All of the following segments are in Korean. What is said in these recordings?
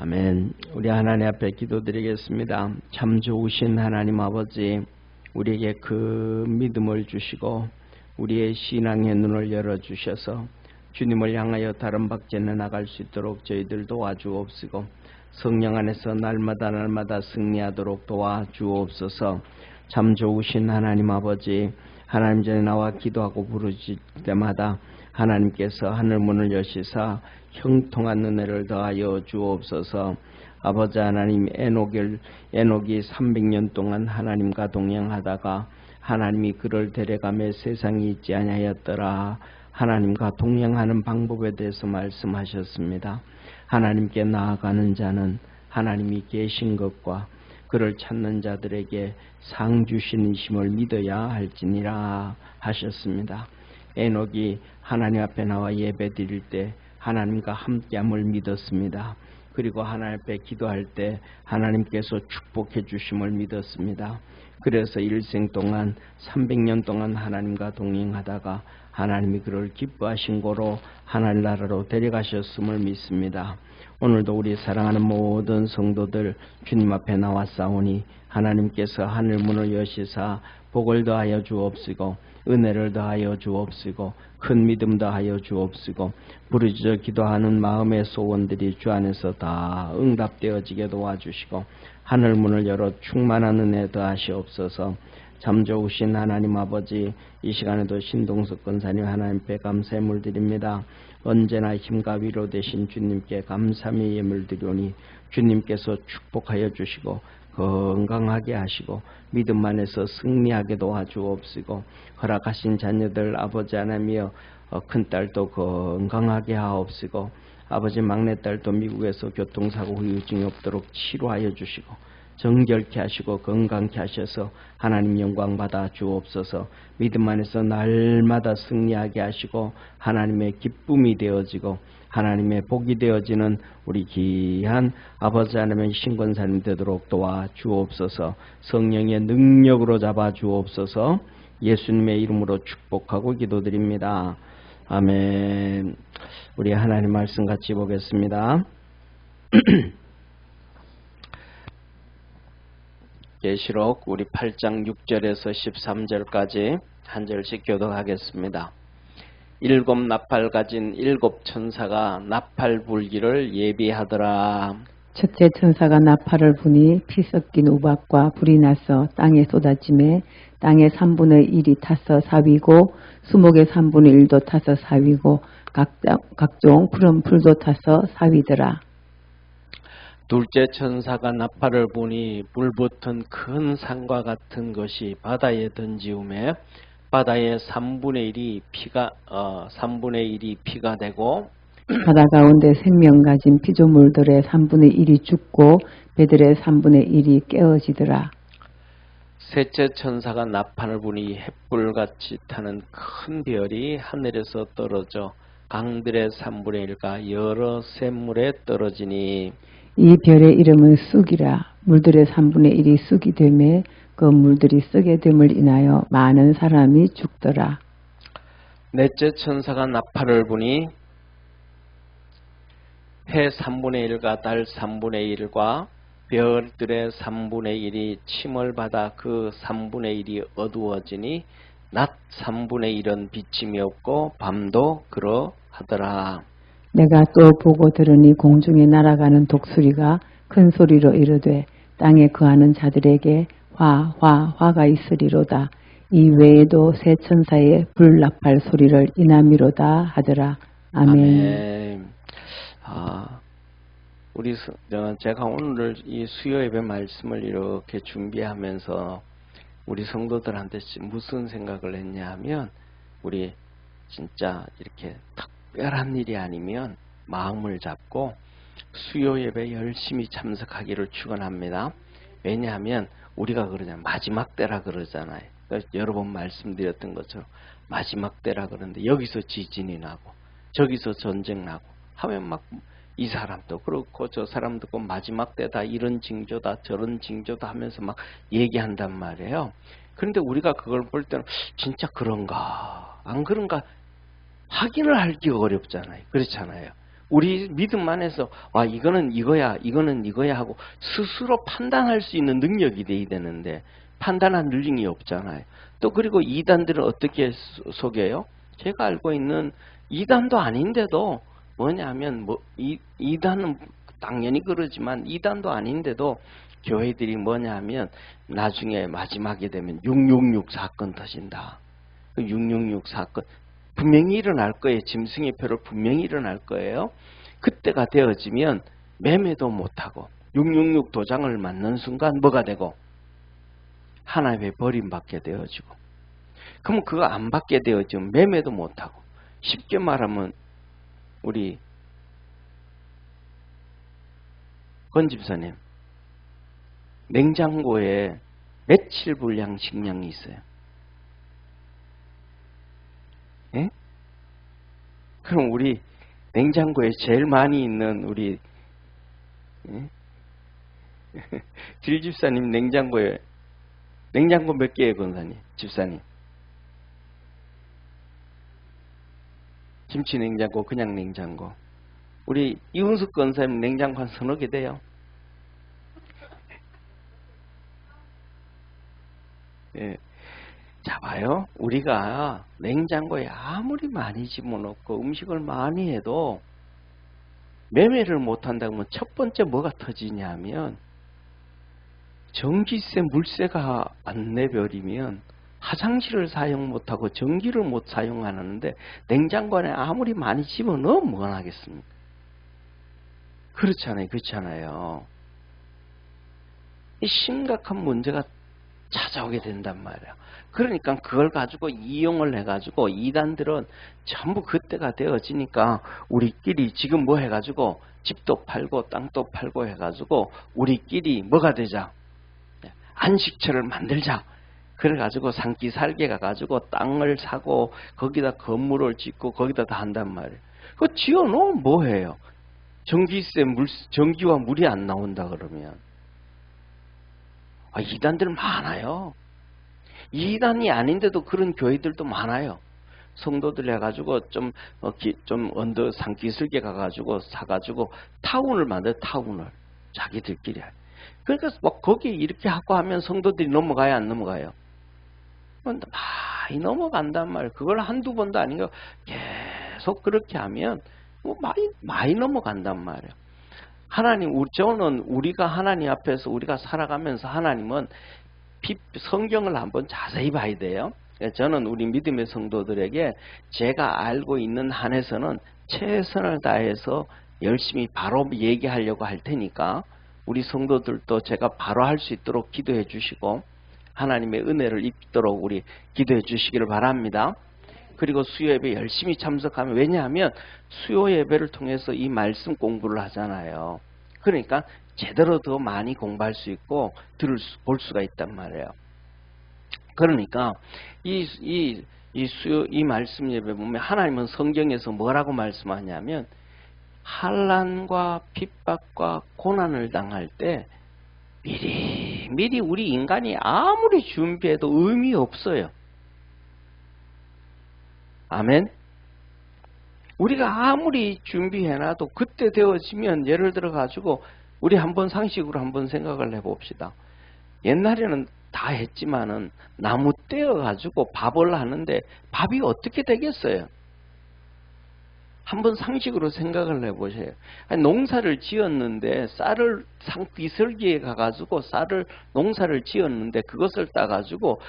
아멘. 우리 하나님 앞에 기도드리겠습니다. 참 좋으신 하나님 아버지, 우리에게 그 믿음을 주시고 우리의 신앙의 눈을 열어주셔서 주님을 향하여 다른 박제에 나갈 수 있도록 저희들 도와주옵시고 성령 안에서 날마다 승리하도록 도와주옵소서. 참 좋으신 하나님 아버지, 하나님 전에 나와 기도하고 부르실 때마다 하나님께서 하늘문을 여시사 형통한 은혜를 더하여 주옵소서. 아버지 하나님, 에녹이 300년 동안 하나님과 동행하다가 하나님이 그를 데려가며 세상이 있지 아니하였더라. 하나님과 동행하는 방법에 대해서 말씀하셨습니다. 하나님께 나아가는 자는 하나님이 계신 것과 그를 찾는 자들에게 상 주시니심을 믿어야 할지니라 하셨습니다. 에녹이 하나님 앞에 나와 예배 드릴 때 하나님과 함께함을 믿었습니다. 그리고 하나님 앞에 기도할 때 하나님께서 축복해 주심을 믿었습니다. 그래서 일생 동안 300년 동안 하나님과 동행하다가 하나님이 그를 기뻐하신 고로 하나님 나라로 데려가셨음을 믿습니다. 오늘도 우리 사랑하는 모든 성도들 주님 앞에 나왔사오니 하나님께서 하늘문을 여시사 복을 더하여 주옵시고 은혜를 더하여 주옵시고 큰 믿음 더하여 주옵시고 부르짖어 기도하는 마음의 소원들이 주 안에서 다 응답되어지게 도와주시고 하늘문을 열어 충만한 은혜 더하시옵소서. 참 좋으신 하나님 아버지, 이 시간에도 신동석 권사님 하나님께 감사의 물드립니다. 언제나 힘과 위로 되신 주님께 감사의 예물 드리오니 주님께서 축복하여 주시고 건강하게 하시고 믿음 안에서 승리하게 도와주옵시고 허락하신 자녀들 아버지 하나님이여 큰딸도 건강하게 하옵시고 아버지 막내딸도 미국에서 교통사고 후유증이 없도록 치료하여 주시고 정결케 하시고 건강케 하셔서 하나님 영광 받아 주옵소서. 믿음 안에서 날마다 승리하게 하시고 하나님의 기쁨이 되어지고 하나님의 복이 되어지는 우리 귀한 아버지 하나님의 신권사님 되도록 도와주옵소서. 성령의 능력으로 잡아주옵소서. 예수님의 이름으로 축복하고 기도드립니다. 아멘. 우리 하나님 말씀 같이 보겠습니다. 계시록 우리 8장 6절에서 13절까지 한 절씩 교독하겠습니다. 7 나팔 가진 7 천사가 나팔 불기를 예비하더라. 첫째 천사가 나팔을 부니 피 섞인 우박과 불이 나서 땅에 쏟아짐에 땅의 3분의 1이 타서 사위고 수목의 3분의 1도 타서 사위고 각종 푸른 풀도 타서 사위더라. 둘째 천사가 나팔을 부니 불붙은 큰 산과 같은 것이 바다에 던지우매 바다의 3분의 1이 피가 되고 바다 가운데 생명 가진 피조물들의 3분의 1이 죽고 배들의 3분의 1이 깨어지더라. 셋째 천사가 나팔을 부니 햇불같이 타는 큰 별이 하늘에서 떨어져 강들의 3분의 1과 여러 샘물에 떨어지니 이 별의 이름은 쑥이라. 물들의 3분의 1이 쑥이 되매 그 물들이 썩게 됨을 인하여 많은 사람이 죽더라. 넷째 천사가 나팔을 부니 해 3분의 1과 달 3분의 1과 별들의 3분의 1이 침을 받아 그 3분의 1이 어두워지니 낮 3분의 1은 비침이 없고 밤도 그러하더라. 내가 또 보고 들으니 공중에 날아가는 독수리가 큰 소리로 이르되 땅에 거하는 자들에게 화가 있으리로다. 이 외에도 세 천사의 불나팔 소리를 인함이로다 하더라. 아멘. 제가 오늘 이 수요 예배 말씀을 이렇게 준비하면서 우리 성도들한테 무슨 생각을 했냐 하면 우리 진짜 이렇게 특별한 일이 아니면 마음을 잡고 수요 예배 열심히 참석하기를 축원합니다. 왜냐하면 우리가 그러잖아요. 마지막 때라 그러잖아요. 여러 번 말씀드렸던 것처럼 마지막 때라 그러는데 여기서 지진이 나고 저기서 전쟁 나고 하면 막 이 사람도 그렇고 저 사람도 그렇고 마지막 때다 이런 징조다 저런 징조다 하면서 막 얘기한단 말이에요. 그런데 우리가 그걸 볼 때는 진짜 그런가 안 그런가 확인을 하기 어렵잖아요. 그렇잖아요. 우리 믿음 안에서 와 이거는 이거야 이거는 이거야 하고 스스로 판단할 수 있는 능력이 돼야 되는데 판단한 능력이 없잖아요. 또 그리고 이단들은 어떻게 속여요? 제가 알고 있는 이단도 아닌데도 뭐냐면 이단은 당연히 그러지만 이단도 아닌데도 교회들이 뭐냐면 나중에 마지막에 되면 666 사건 터진다. 666 사건 분명히 일어날 거예요. 짐승의 표를 분명히 일어날 거예요. 그때가 되어지면 매매도 못하고 666 도장을 맞는 순간 뭐가 되고 하나님의 버림받게 되어지고 그럼 그거 안 받게 되어지면 매매도 못하고 쉽게 말하면 우리 권 집사님 냉장고에 며칠 분량 식량이 있어요. 예? 그럼 우리 냉장고에 제일 많이 있는 우리 예? 질 집사님 냉장고에 냉장고 몇 개예요, 권사님? 집사님? 김치 냉장고, 그냥 냉장고. 우리 이훈숙 권사님 냉장고 한 서너 개 돼요? 예. 자, 봐요. 우리가 냉장고에 아무리 많이 집어넣고 음식을 많이 해도 매매를 못한다면 첫 번째 뭐가 터지냐면 전기세, 물세가 안 내버리면 화장실을 사용 못하고 전기를 못 사용하는데 냉장고 안에 아무리 많이 집어넣으면 뭐 하겠습니까? 그렇잖아요. 그렇잖아요. 이 심각한 문제가 찾아오게 된단 말이에요. 그러니까 그걸 가지고 이용을 해가지고 이단들은 전부 그때가 되어지니까 우리끼리 지금 뭐 해가지고 집도 팔고 땅도 팔고 해가지고 우리끼리 뭐가 되자? 안식처를 만들자. 그래가지고 산기 살게 가가지고 땅을 사고 거기다 건물을 짓고 거기다 다 한단 말이에요. 그거 지어놓으면 뭐해요? 전기세, 전기와 물이 안 나온다 그러면. 이단들 많아요. 이단이 아닌데도 그런 교회들도 많아요. 성도들 해가지고 좀 언더 산기슭에 가가지고 사가지고 타운을 만들어 타운을 자기들끼리. 그러니까 막 거기에 이렇게 하고 하면 성도들이 넘어가요, 안 넘어가요? 많이 넘어간단 말이에요. 그걸 한두 번도 아니고 계속 그렇게 하면 뭐 많이 넘어간단 말이에요. 하나님, 저는 우리가 하나님 앞에서 우리가 살아가면서 하나님은 성경을 한번 자세히 봐야 돼요. 저는 우리 믿음의 성도들에게 제가 알고 있는 한에서는 최선을 다해서 열심히 바로 얘기하려고 할 테니까 우리 성도들도 제가 바로 할 수 있도록 기도해 주시고 하나님의 은혜를 입도록 우리 기도해 주시기를 바랍니다. 그리고 수요 예배 열심히 참석하면, 왜냐하면 수요 예배를 통해서 이 말씀 공부를 하잖아요. 그러니까 제대로 더 많이 공부할 수 있고 볼 수가 있단 말이에요. 그러니까 이 말씀 예배 보면 하나님은 성경에서 뭐라고 말씀하냐면 환난과 핍박과 고난을 당할 때 미리 우리 인간이 아무리 준비해도 의미 없어요. 아멘. 우리가 아무리 준비해놔도 그때 되어지면, 예를 들어 가지고 우리 한번 상식으로 한번 생각을 해봅시다. 옛날에는 다 했지만은 나무 떼어 가지고 밥을 하는데 밥이 어떻게 되겠어요? 한번 상식으로 생각을 해보세요. 농사를 지었는데 쌀을 산기슭에 가가지고 농사를 지었는데 그것을 따가지고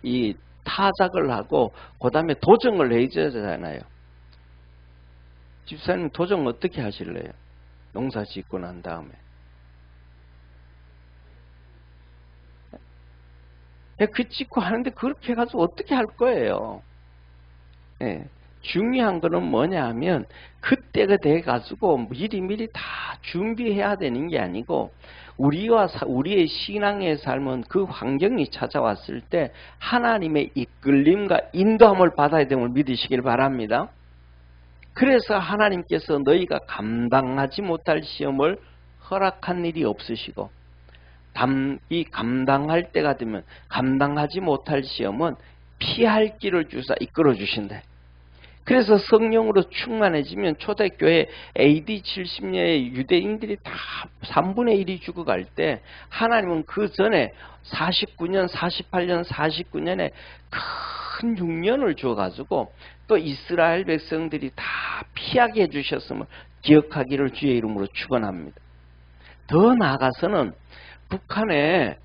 이 타작을 하고 그 다음에 도정을 해줘야 되잖아요. 집사님 도정 어떻게 하실래요? 농사 짓고 난 다음에. 그 짓고 하는데 그렇게 해가지고 어떻게 할 거예요? 네. 중요한 거는 뭐냐 하면 그때가 돼가지고 미리 다 준비해야 되는 게 아니고 우리의 신앙의 삶은 그 환경이 찾아왔을 때 하나님의 이끌림과 인도함을 받아야 됨을 믿으시길 바랍니다. 그래서 하나님께서 너희가 감당하지 못할 시험을 허락한 일이 없으시고 이 감당할 때가 되면 감당하지 못할 시험은 피할 길을 주사 이끌어 주신다. 그래서 성령으로 충만해지면 초대교회 AD 70년에 유대인들이 다 3분의 1이 죽어갈 때 하나님은 그 전에 49년, 48년, 49년에 큰 흉년을 주어가지고 또 이스라엘 백성들이 다 피하게 해주셨음을 기억하기를 주의 이름으로 축원합니다. 더 나아가서는 북한에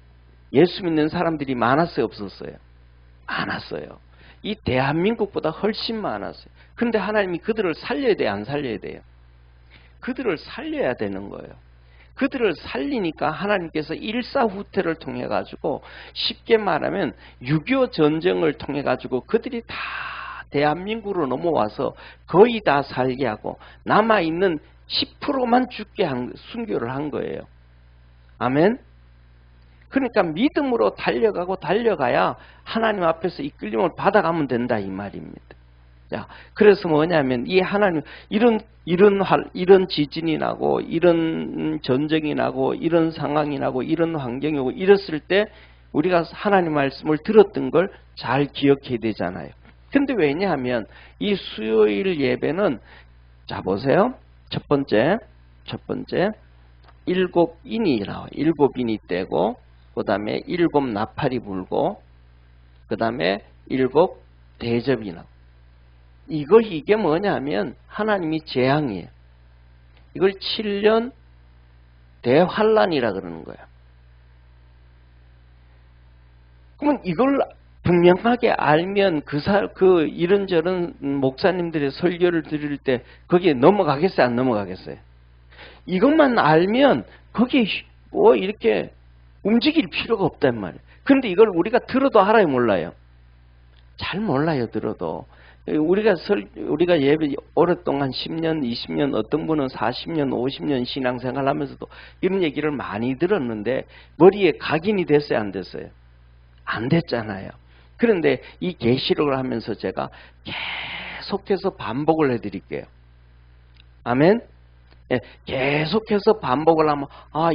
예수 믿는 사람들이 많았어요, 없었어요? 많았어요. 이 대한민국보다 훨씬 많았어요. 근데 하나님이 그들을 살려야 돼요, 안 살려야 돼요? 그들을 살려야 되는 거예요. 그들을 살리니까 하나님께서 일사후퇴를 통해 가지고 쉽게 말하면 6.25 전쟁을 통해 가지고 그들이 다 대한민국으로 넘어와서 거의 다 살게 하고 남아있는 10%만 죽게 순교를 한 거예요. 아멘? 그러니까 믿음으로 달려가고 달려가야 하나님 앞에서 이끌림을 받아가면 된다 이 말입니다. 자, 그래서 뭐냐면 이 하나님 이런 지진이 나고 이런 전쟁이 나고 이런 상황이 나고 이런 환경이 오고 이랬을 때 우리가 하나님 말씀을 들었던 걸 잘 기억해야 되잖아요. 근데 왜냐하면 이 수요일 예배는 자 보세요. 첫 번째 7인이 나와요. 7인이 떼고 그 다음에 7 나팔이 불고 그 다음에 7 대접이 나와요. 이게 뭐냐면 하나님이 재앙이에요. 이걸 7년 대환란이라 그러는 거예요. 그러면 이걸 분명하게 알면 그 이런저런 목사님들의 설교를 들을 때 거기에 넘어가겠어요? 안 넘어가겠어요? 이것만 알면 거기에 뭐 이렇게 움직일 필요가 없단 말이에요. 그런데 이걸 우리가 들어도 알아요, 몰라요? 잘 몰라요, 들어도. 우리가 예배 오랫동안 10년, 20년, 어떤 분은 40년, 50년 신앙생활 하면서도 이런 얘기를 많이 들었는데 머리에 각인이 됐어요, 안 됐어요? 안 됐잖아요. 그런데 이 계시록을 하면서 제가 계속해서 반복을 해드릴게요. 아멘? 예, 계속해서 반복을 하면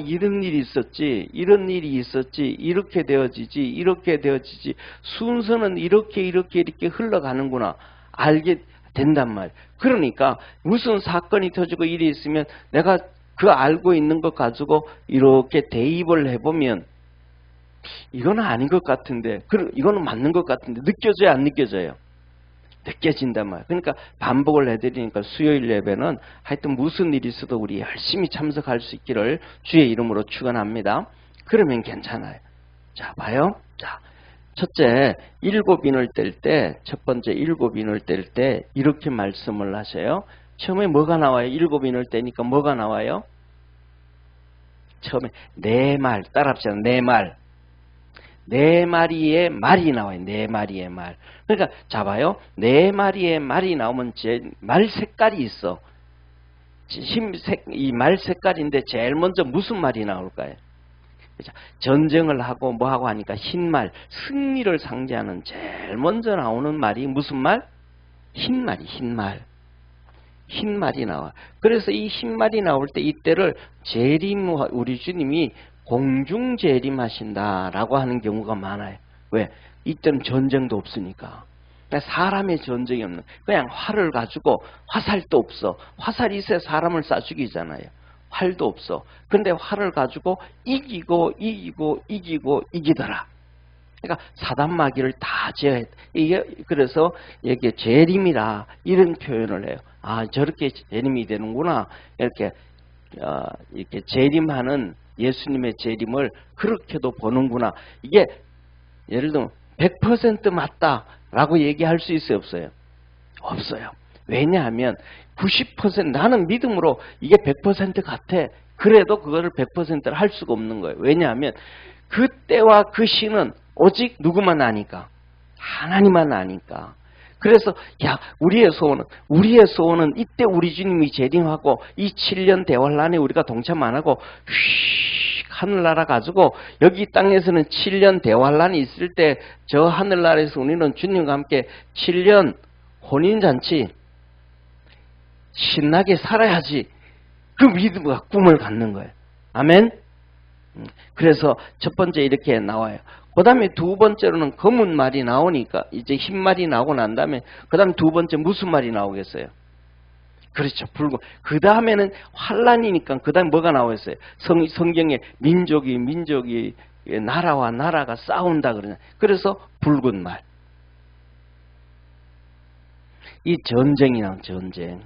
이런 일이 있었지, 이런 일이 있었지, 이렇게 되어지지, 이렇게 되어지지, 순서는 이렇게 흘러가는구나 알게 된단 말이에요. 그러니까 무슨 사건이 터지고 일이 있으면 내가 그 알고 있는 것 가지고 이렇게 대입을 해보면 이거는 아닌 것 같은데, 이거는 맞는 것 같은데 느껴져요, 안 느껴져요? 느껴진단 말이에요. 그러니까 반복을 해드리니까 수요일 예배는 하여튼 무슨 일이 있어도 우리 열심히 참석할 수 있기를 주의 이름으로 축원합니다. 그러면 괜찮아요. 자, 봐요. 자, 첫째, 7인을 뗄 때, 첫 번째 7인을 뗄 때 이렇게 말씀을 하세요. 처음에 뭐가 나와요? 7인을 떼니까 뭐가 나와요? 처음에 네 말, 따라합시다. 네 말. 네 마리의 말이 나와요. 네 마리의 말. 그러니까 잡아요. 네 마리의 말이 나오면 말 색깔이 있어. 이 말 색깔인데 제일 먼저 무슨 말이 나올까요? 전쟁을 하고 뭐하고 하니까 흰말, 승리를 상징하는 제일 먼저 나오는 말이 무슨 말? 흰말이, 흰말. 흰말이 나와. 그래서 이 흰말이 나올 때 이때를 재림, 우리 주님이 공중 재림하신다라고 하는 경우가 많아요. 왜? 이때는 전쟁도 없으니까. 사람의 전쟁이 없는, 그냥 활을 가지고, 화살도 없어. 화살이 있어야 사람을 쏴 죽이잖아요. 활도 없어. 근데 활을 가지고 이기더라. 그러니까 사단마귀를 다 제어했다. 이게 그래서 이게 재림이라 이런 표현을 해요. 저렇게 재림이 되는구나. 이렇게 재림하는 예수님의 재림을 그렇게도 보는구나. 이게 예를 들면 100% 맞다라고 얘기할 수 있어요, 없어요? 없어요. 왜냐하면 90% 나는 믿음으로 이게 100% 같아. 그래도 그거를 100%를 할 수가 없는 거예요. 왜냐하면 그때와 그 시는 오직 누구만 아니까? 하나님만 아니까. 그래서 우리의 소원은 이때 우리 주님이 재림하고 이 7년 대환란에 우리가 동참 안 하고 하늘나라 가지고 여기 땅에서는 7년 대환란이 있을 때 저 하늘나라에서 우리는 주님과 함께 7년 혼인잔치 신나게 살아야지. 그 믿음과 꿈을 갖는 거예요. 아멘? 그래서 첫 번째 이렇게 나와요. 그 다음에 두 번째로는 검은 말이 나오니까 이제 흰 말이 나오고 난 다음에 그 다음에 두 번째 무슨 말이 나오겠어요? 그렇죠. 붉은. 그 다음에는 환란이니까 그 다음에 뭐가 나오겠어요? 성경에 민족이 나라와 나라가 싸운다 그러냐. 그래서 붉은 말. 이 전쟁이 나온 전쟁.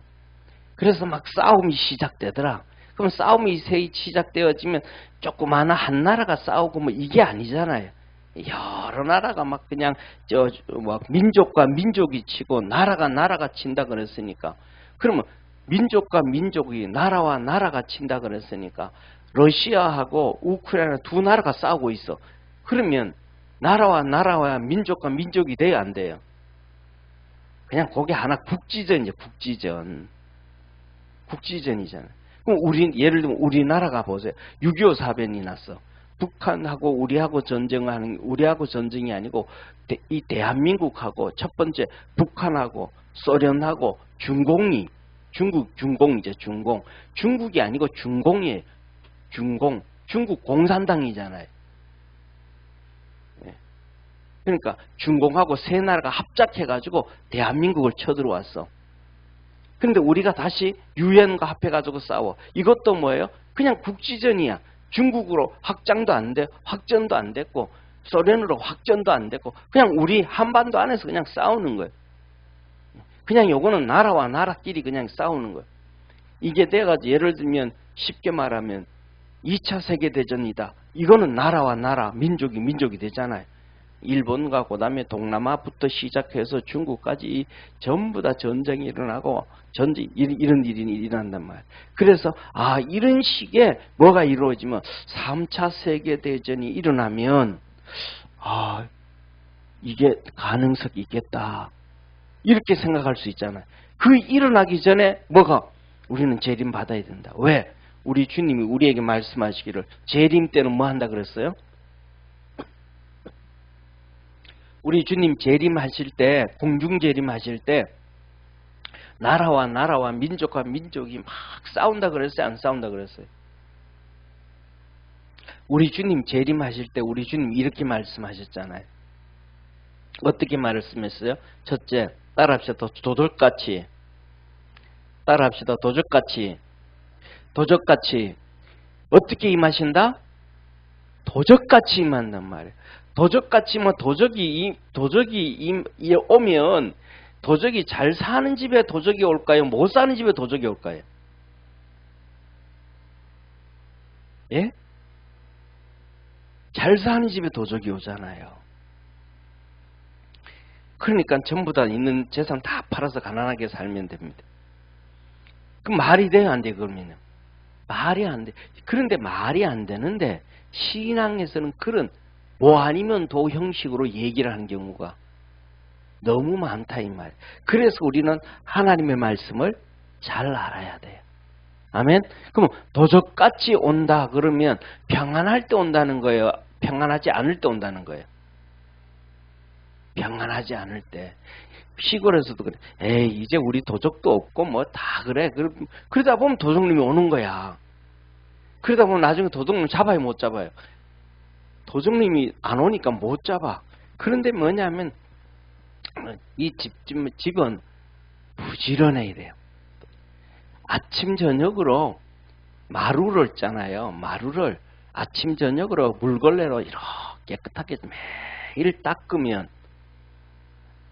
그래서 막 싸움이 시작되더라. 그럼 싸움이 시작되어지면 조그마한 한 나라가 싸우고 뭐 이게 아니잖아요. 여러 나라가 막 그냥 막 민족과 민족이 치고 나라가 친다 그랬으니까. 그러면 민족과 민족이 나라와 나라가 친다 그랬으니까 러시아하고 우크라이나 두 나라가 싸우고 있어. 그러면 나라와 민족과 민족이 돼야 안 돼요? 그냥 거기 하나 국지전이죠. 국지전이잖아요. 그럼 예를 들면 우리나라가 보세요. 6.25 사변이 났어. 북한하고 우리하고 전쟁이 아니고 이 대한민국하고 첫 번째 북한하고 소련하고 중국이 아니고 중공이에요. 중국 공산당이잖아요. 그러니까 중공하고 세 나라가 합작해가지고 대한민국을 쳐들어왔어. 그런데 우리가 다시 유엔과 합해가지고 싸워. 이것도 뭐예요? 그냥 국지전이야. 중국으로 확전도 안 됐고 소련으로 확전도 안 됐고 그냥 우리 한반도 안에서 그냥 싸우는 거예요. 그냥 요거는 나라와 나라끼리 그냥 싸우는 거예요. 이게 돼가지고 예를 들면 쉽게 말하면 2차 세계대전이다. 이거는 나라와 나라, 민족이 되잖아요. 일본과 그 다음에 동남아부터 시작해서 중국까지 전부 다 전쟁이 일어나고 이런 일이 일어난단 말이에요. 그래서 이런 식의 뭐가 이루어지면 3차 세계대전이 일어나면 이게 가능성이 있겠다. 이렇게 생각할 수 있잖아요. 그 일어나기 전에 우리는 재림 받아야 된다. 왜? 우리 주님이 우리에게 말씀하시기를 재림 때는 뭐 한다 그랬어요? 우리 주님 재림하실 때, 공중 재림하실 때 나라와 민족과 민족이 막 싸운다 그랬어요? 안 싸운다 그랬어요? 우리 주님 재림하실 때 우리 주님 이렇게 말씀하셨잖아요. 어떻게 말씀했어요? 첫째, 따라합시다. 도적같이. 따라합시다. 도적같이. 어떻게 임하신다? 도적같이 임한단 말이에요. 도적같이 도적이 오면 도적이 잘 사는 집에 도적이 올까요? 못 사는 집에 도적이 올까요? 예? 잘 사는 집에 도적이 오잖아요. 그러니까 전부 다 있는 재산 다 팔아서 가난하게 살면 됩니다. 그럼 말이 돼요? 안 돼요? 그러면 말이 안 돼. 그런데 말이 안 되는데 신앙에서는 그런 뭐 아니면 도 형식으로 얘기를 하는 경우가 너무 많다 이 말이에요. 그래서 우리는 하나님의 말씀을 잘 알아야 돼요. 아멘. 그럼 도적같이 온다 그러면 평안할 때 온다는 거예요? 평안하지 않을 때 온다는 거예요? 평안하지 않을 때. 시골에서도 그래. 에이 이제 우리 도적도 없고 뭐 다 그래. 그러다 보면 도적님이 오는 거야. 그러다 보면 나중에 도적님 잡아요 못 잡아요? 도적님이 안 오니까 못 잡아. 그런데 뭐냐면 이 집은 부지런해야 돼요. 아침 저녁으로 마루를 있잖아요. 마루를 아침 저녁으로 물걸레로 이렇게 깨끗하게 매일 닦으면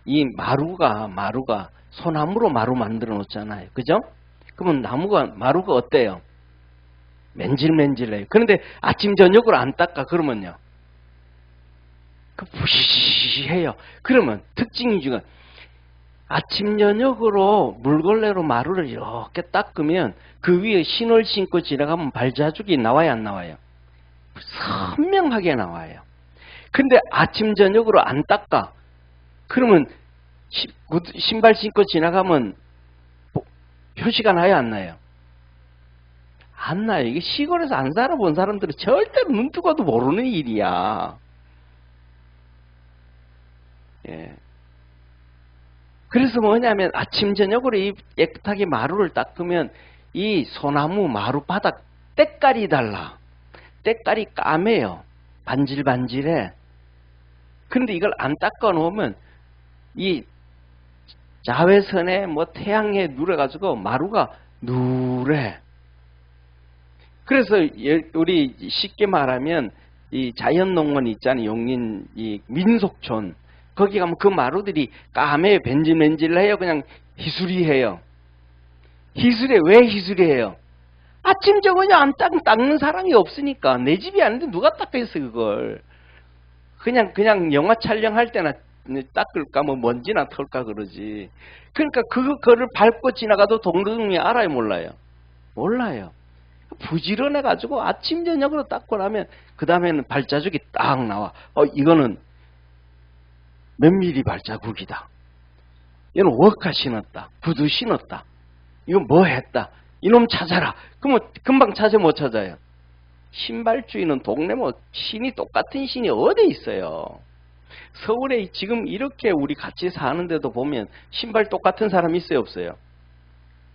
이 마루가 소나무로 마루 만들어 놓잖아요. 그죠? 그러면 마루가 어때요? 맨질맨질해요. 그런데 아침 저녁으로 안 닦아 그러면요. 부시시해요. 그러면 특징이 중에 아침 저녁으로 물걸레로 마루를 이렇게 닦으면 그 위에 신을 신고 지나가면 발자국이 나와요 안 나와요? 선명하게 나와요. 근데 아침 저녁으로 안 닦아. 그러면 신발 신고 지나가면 표시가 나요 안 나요? 안 나요. 이게 시골에서 안 살아본 사람들은 절대로 눈 뜨고도 모르는 일이야. 예. 그래서 뭐냐면 아침 저녁으로 이 깨끗하게 마루를 닦으면 이 소나무 마루 바닥 때깔이 달라. 때깔이 까매요. 반질반질해. 그런데 이걸 안 닦아 놓으면 이 자외선에 뭐 태양에 누래가지고 마루가 누래. 그래서 우리 쉽게 말하면 이 자연농원 있잖아요. 용인 이 민속촌. 거기 가면 그 마루들이 까매 벤질벤질해요. 그냥 희수리해요. 희수리 왜 희수리해요? 아침 저녁 안 닦는 사람이 없으니까. 내 집이 아닌데 누가 닦겠어 그걸. 그냥 영화 촬영할 때나 닦을까 뭐 먼지나 털까 그러지. 그러니까 그거를 밟고 지나가도 동등이 알아요 몰라요? 몰라요. 부지런해가지고 아침 저녁으로 닦고 나면 그 다음에는 발자국이 딱 나와. 이거는 몇 미리 발자국이다. 이건 워카 신었다. 구두 신었다. 이건 뭐 했다. 이놈 찾아라. 그러면 금방 찾아 못 찾아요. 신발주의는 동네 뭐 신이 똑같은 신이 어디 있어요. 서울에 지금 이렇게 우리 같이 사는데도 보면 신발 똑같은 사람 있어요 없어요?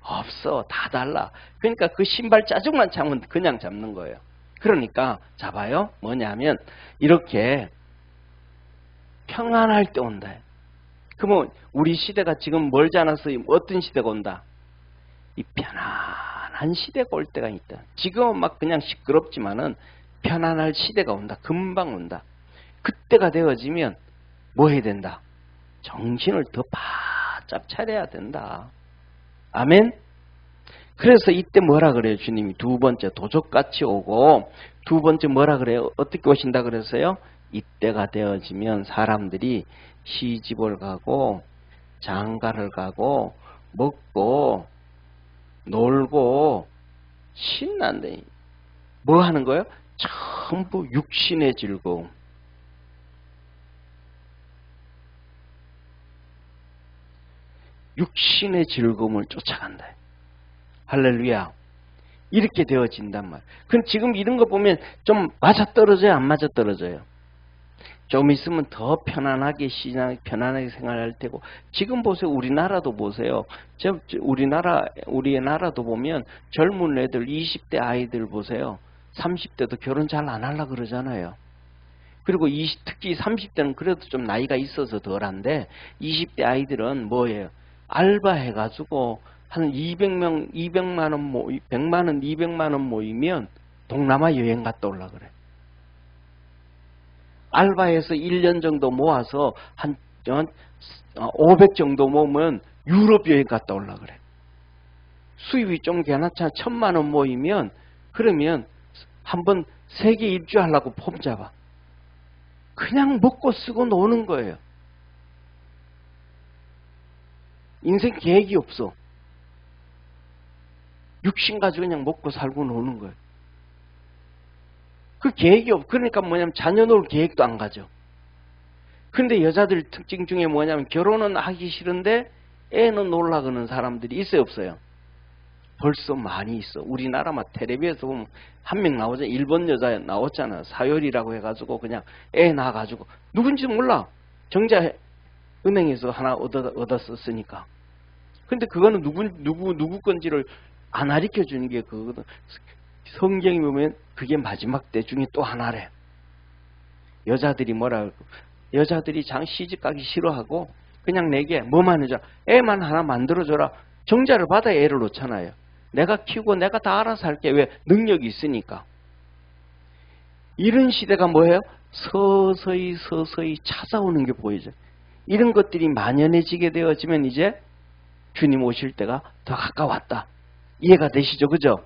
없어. 다 달라. 그러니까 그 신발 자죽만 잡으면 그냥 잡는 거예요. 그러니까 잡아요. 뭐냐면 이렇게 평안할 때 온다. 그러면 우리 시대가 지금 멀지 않아서 어떤 시대가 온다? 이 편안한 시대가 올 때가 있다. 지금은 막 그냥 시끄럽지만은 편안할 시대가 온다. 금방 온다. 그때가 되어지면 뭐 해야 된다? 정신을 더 바짝 차려야 된다. 아멘? 그래서 이때 뭐라 그래요? 주님이 두 번째 도적같이 오고 두 번째 뭐라 그래요? 어떻게 오신다 그랬어요? 이때가 되어지면 사람들이 시집을 가고 장가를 가고 먹고 놀고 신난다. 뭐 하는 거예요? 전부 육신의 즐거움. 육신의 즐거움을 쫓아간다. 할렐루야. 이렇게 되어진단 말이에요. 그럼 지금 이런 거 보면 좀 맞아떨어져요? 안 맞아떨어져요? 좀 있으면 더 편안하게 편안하게 생활할 테고. 지금 보세요. 우리나라도 보세요. 우리의 나라도 보면 젊은 애들 20대 아이들 보세요. 30대도 결혼 잘 안 하려고 그러잖아요. 그리고 특히 30대는 그래도 좀 나이가 있어서 덜한데 20대 아이들은 뭐예요? 알바해가지고 한 200만 원 100만 원, 200만 원 모이면 동남아 여행 갔다 오려고 그래. 알바해서 1년 정도 모아서 한 500 정도 모으면 유럽 여행 갔다 오려고 그래. 수입이 좀 괜찮아 1000만 원 모이면 그러면 한번 세계 일주하려고 폼 잡아. 그냥 먹고 쓰고 노는 거예요. 인생 계획이 없어. 육신 가지고 그냥 먹고 살고 노는 거예요. 그 계획이 없어. 그러니까 뭐냐면 자녀 놓을 계획도 안 가져. 근데 여자들 특징 중에 뭐냐면 결혼은 하기 싫은데 애는 놀라 그러는 사람들이 있어요 없어요? 벌써 많이 있어. 우리나라만 텔레비에서 보면 한 명 나오잖아. 일본 여자 나왔잖아. 사열이라고 해가지고 그냥 애 낳아가지고 누군지 몰라. 정자 은행에서 하나 얻었으니까. 근데 그거는 누구 건지를 안 가르쳐 주는 게 그거거든. 성경에 보면 그게 마지막 때 중에 또 하나래. 여자들이 뭐라 그러고 여자들이 시집 가기 싫어하고 그냥 내게 뭐만 해줘. 애만 하나 만들어줘라. 정자를 받아 애를 놓잖아요. 내가 키우고 내가 다 알아서 할게. 왜? 능력이 있으니까. 이런 시대가 뭐예요? 서서히 찾아오는 게 보이죠. 이런 것들이 만연해지게 되어지면 이제 주님 오실 때가 더 가까웠다. 이해가 되시죠? 그죠?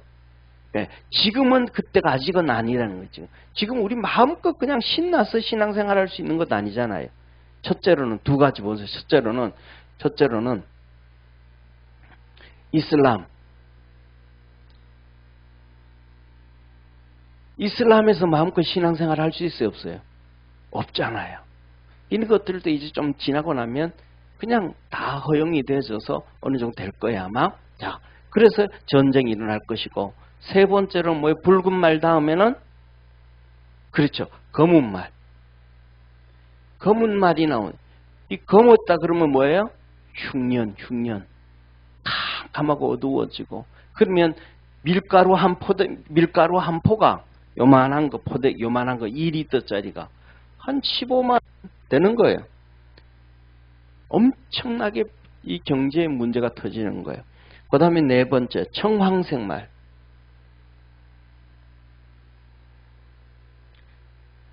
네. 지금은 그때가 아직은 아니라는 거죠. 지금 우리 마음껏 그냥 신나서 신앙생활 할 수 있는 것 아니잖아요. 첫째로는 두 가지 보세요. 첫째로는 이슬람. 이슬람에서 마음껏 신앙생활 할 수 있어요? 없어요? 없잖아요. 이런 것들도 이제 좀 지나고 나면 그냥 다 허용이 되어져서 어느 정도 될 거야 아마. 자, 그래서 전쟁이 일어날 것이고 세 번째로 뭐예요? 붉은 말 다음에는 그렇죠. 검은 말. 검은 말이 나온. 이 검었다 그러면 뭐예요? 흉년. 캄캄하고 어두워지고. 그러면 밀가루 한 포가 요만한 거, 포대 요만한 거 2리터짜리가 한 15만 원 되는 거예요. 엄청나게 이 경제의 문제가 터지는 거예요. 그 다음에 네 번째, 청황색말.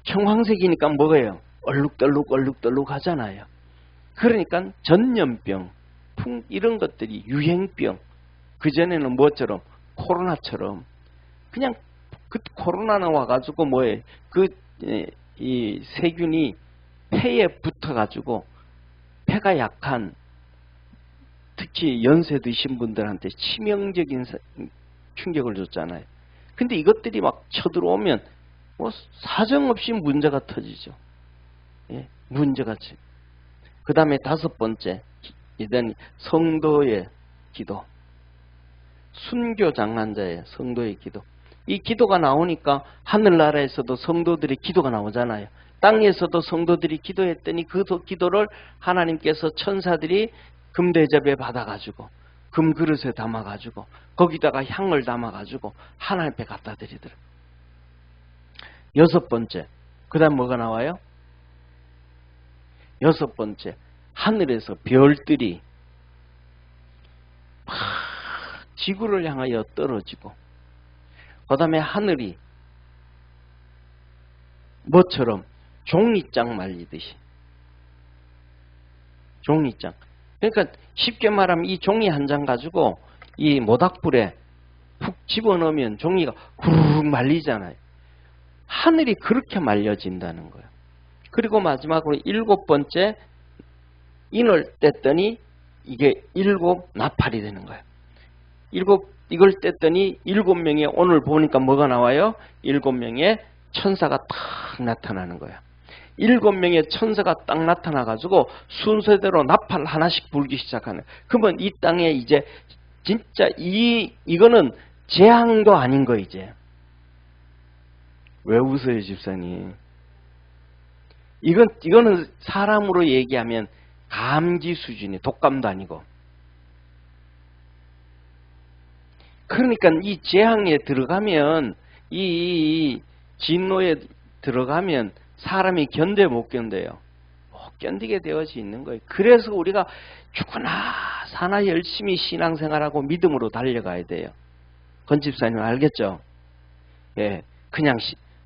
청황색이니까 뭐예요? 얼룩덜룩 하잖아요. 그러니까 전염병, 이런 것들이 유행병, 그전에는 뭐처럼? 코로나처럼. 그냥 그 코로나는 와가지고 뭐예요? 이 세균이 폐에 붙어가지고 폐가 약한, 특히 연세 드신 분들한테 치명적인 충격을 줬잖아요. 근데 이것들이 막 쳐들어오면 뭐 사정없이 문제가 터지죠. 예, 문제가. 그 다음에 다섯 번째, 이런 성도의 기도. 순교 장난자의 성도의 기도. 이 기도가 나오니까 하늘나라에서도 성도들의 기도가 나오잖아요. 땅에서도 성도들이 기도했더니 그 기도를 하나님께서 천사들이 금대접에 받아가지고 금그릇에 담아가지고 거기다가 향을 담아가지고 하나님 앞에 갖다 드리더라고요. 여섯 번째, 그 다음 뭐가 나와요? 여섯 번째, 하늘에서 별들이 막 지구를 향하여 떨어지고, 그 다음에 하늘이 뭐처럼 종이장 말리듯이. 종이장. 그러니까 쉽게 말하면 이 종이 한 장 가지고 이 모닥불에 푹 집어넣으면 종이가 후루룩 말리잖아요. 하늘이 그렇게 말려진다는 거예요. 그리고 마지막으로 일곱 번째, 인을 뗐더니 이게 일곱 나팔이 되는 거예요. 이걸 뗐더니 7명의, 오늘 보니까 뭐가 나와요? 7명의 천사가 딱 나타나는 거야. 7명의 천사가 딱 나타나가지고 순서대로 나팔 하나씩 불기 시작하는. 그러면 이 땅에 이제 진짜 이거는 재앙도 아닌 거 이제. 왜 웃어요, 집사님? 이거는 사람으로 얘기하면 감기 수준이, 독감도 아니고. 그러니까 이 재앙에 들어가면, 이 진노에 들어가면 사람이 견뎌 못 견뎌요. 못 견디게 되어져 있는 거예요. 그래서 우리가 죽거나 사나 열심히 신앙생활하고 믿음으로 달려가야 돼요. 건집사님 알겠죠? 예, 그냥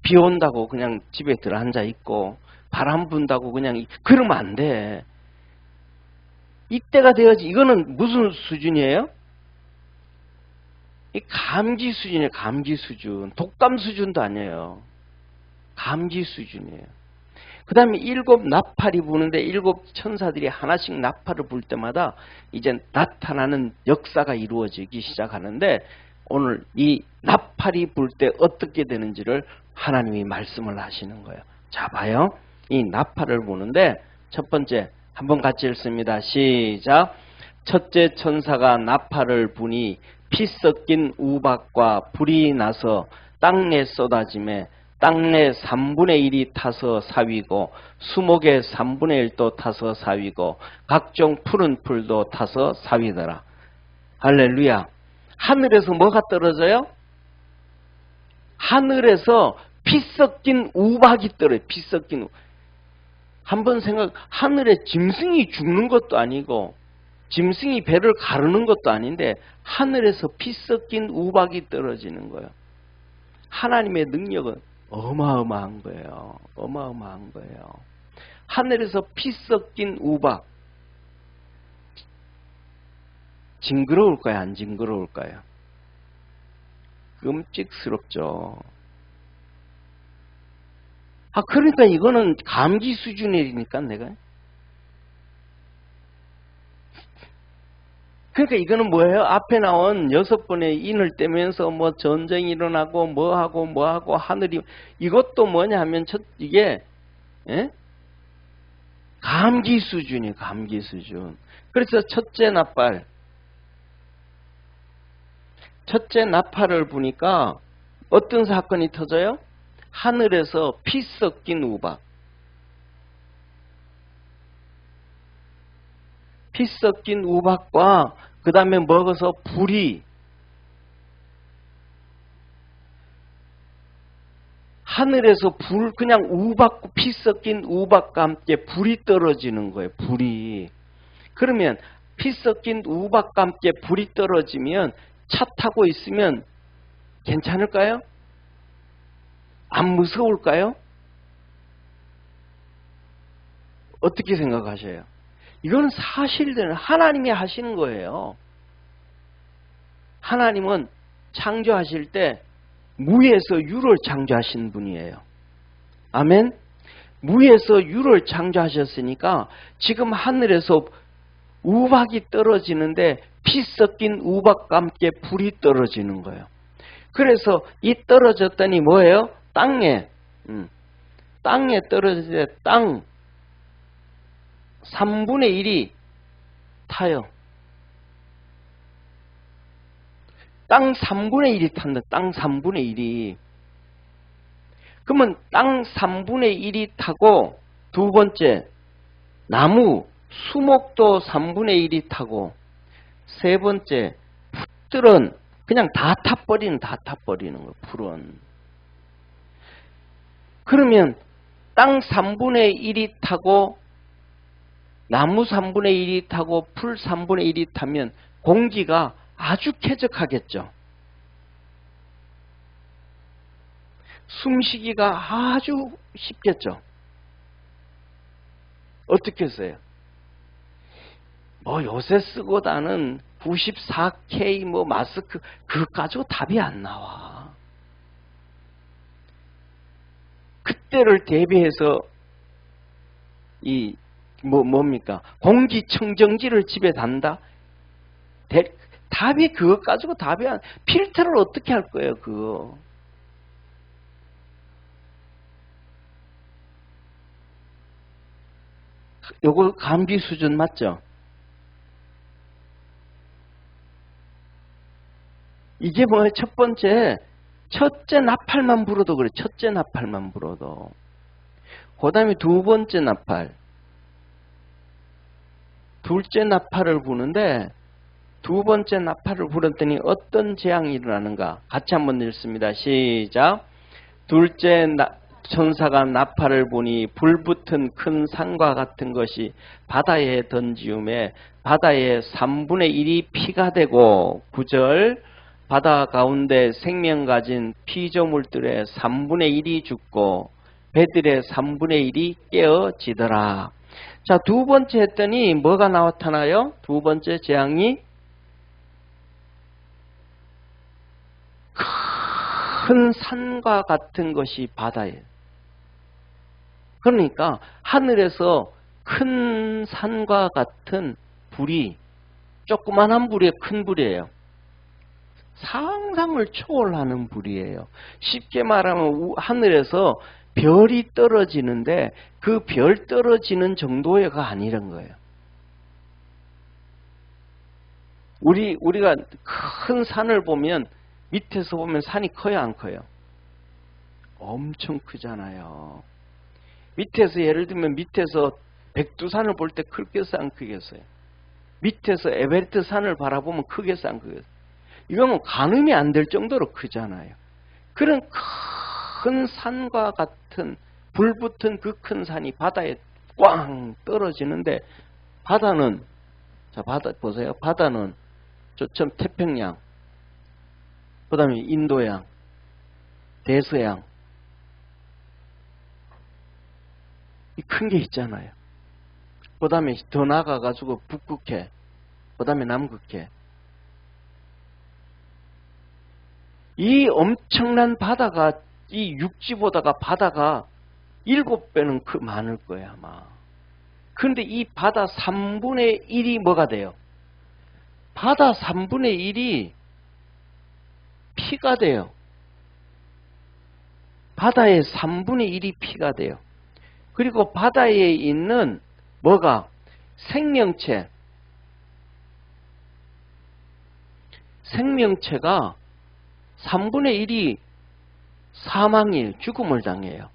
비 온다고 그냥 집에 들어 앉아 있고 바람 분다고 그냥 그러면 안 돼. 이때가 되어지. 이거는 무슨 수준이에요? 이 감기 수준이에요. 감기 수준. 독감 수준도 아니에요. 감기 수준이에요. 그 다음에 7 나팔이 부는데 7 천사들이 하나씩 나팔을 불 때마다 이제 나타나는 역사가 이루어지기 시작하는데, 오늘 이 나팔이 불 때 어떻게 되는지를 하나님이 말씀을 하시는 거예요. 자, 봐요. 이 나팔을 부는데 첫 번째 한번 같이 읽습니다. 시작. 첫째 천사가 나팔을 부니 피 섞인 우박과 불이 나서 땅에 쏟아지매 땅의 3분의 1이 타서 사위고 수목의 3분의 1도 타서 사위고 각종 푸른 풀도 타서 사위더라. 할렐루야. 하늘에서 뭐가 떨어져요? 하늘에서 피 섞인 우박이 떨어져요. 피 섞인 우박. 한번 하늘에 짐승이 죽는 것도 아니고 짐승이 배를 가르는 것도 아닌데 하늘에서 피 섞인 우박이 떨어지는 거예요. 하나님의 능력은 어마어마한 거예요. 어마어마한 거예요. 하늘에서 피 섞인 우박. 징그러울까요? 안 징그러울까요? 끔찍스럽죠. 그러니까 이거는 감기 수준이니까 내가. 그러니까 이거는 뭐예요? 앞에 나온 6번의 인을 떼면서 뭐 전쟁이 일어나고 뭐하고 하늘이, 이것도 뭐냐 하면 이게 감기 수준이에요. 감기 수준. 그래서 첫째 나팔을 부니까 어떤 사건이 터져요? 하늘에서 피 섞인 우박. 피 섞인 우박과 그 다음에 먹어서 불이, 하늘에서 그냥 피 섞인 우박과 함께 불이 떨어지는 거예요. 불이. 그러면 피 섞인 우박과 함께 불이 떨어지면 차 타고 있으면 괜찮을까요? 안 무서울까요? 어떻게 생각하셔요? 이건 사실대로 하나님이 하시는 거예요. 하나님은 창조하실 때 무에서 유를 창조하신 분이에요. 아멘? 무에서 유를 창조하셨으니까 지금 하늘에서 우박이 떨어지는데 피 섞인 우박과 함께 불이 떨어지는 거예요. 그래서 이 떨어졌더니 뭐예요? 땅에 떨어질 때 땅 3분의 1이 타요. 땅 3분의 1이 탄다. 땅 3분의 1이. 그러면 땅 3분의 1이 타고 두 번째 나무, 수목도 3분의 1이 타고 세 번째 풀들은 그냥 다 타버리는 거예요. 풀은. 그러면 땅 3분의 1이 타고 나무 3분의 1이 타고 풀 3분의 1이 타면 공기가 아주 쾌적하겠죠. 숨쉬기가 아주 쉽겠죠. 어떻게 했어요? 요새 쓰고 다는 94K 마스크 그거 가지고 답이 안 나와. 그때를 대비해서 뭡니까? 공기청정기를 집에 단다? 답이 그거 가지고 답이 안, 필터를 어떻게 할 거예요, 그거. 요거 감기 수준 맞죠? 이게 뭐예요? 첫째 나팔만 불어도 그래. 첫째 나팔만 불어도. 그 다음에 두 번째 나팔. 둘째 나팔을 부는데 두 번째 나팔을 불었더니 어떤 재앙이 일어나는가? 같이 한번 읽습니다. 시작. 둘째 천사가 나팔을 부니 불붙은 큰 산과 같은 것이 바다에 던지움에 바다의 3분의 1이 피가 되고 9절 바다 가운데 생명 가진 피조물들의 3분의 1이 죽고 배들의 3분의 1이 깨어지더라. 자, 두 번째 했더니 뭐가 나타나요? 두 번째 재앙이 큰 산과 같은 것이 바다에. 그러니까 하늘에서 큰 산과 같은 불이 조그만한 불이 큰 불이에요. 상상을 초월하는 불이에요. 쉽게 말하면 하늘에서 별이 떨어지는데 그 별 떨어지는 정도가 아니란 거예요. 우리가 큰 산을 보면 밑에서 보면 산이 커요, 안 커요? 엄청 크잖아요. 밑에서 예를 들면 밑에서 백두산을 볼 때 크겠어요, 안 크겠어요? 밑에서 에베레스트 산을 바라보면 크겠어요, 안 크겠어요? 이거는 가늠이 안 될 정도로 크잖아요. 그런 큰 산과 같은 불붙은 그 큰 산이 바다에 꽝 떨어지는데 바다는, 자, 바다 보세요. 바다는 저처럼 태평양, 그 다음에 인도양, 대서양, 이 큰 게 있잖아요. 그 다음에 더 나가가지고 북극해, 그 다음에 남극해. 이 엄청난 바다가 이 육지보다가 바다가 7배는 많을 거예요, 아마. 그런데 이 바다 3분의 1이 뭐가 돼요? 바다 3분의 1이 피가 돼요. 바다의 3분의 1이 피가 돼요. 그리고 바다에 있는 뭐가? 생명체가 3분의 1이 사망일, 죽음을 당해요.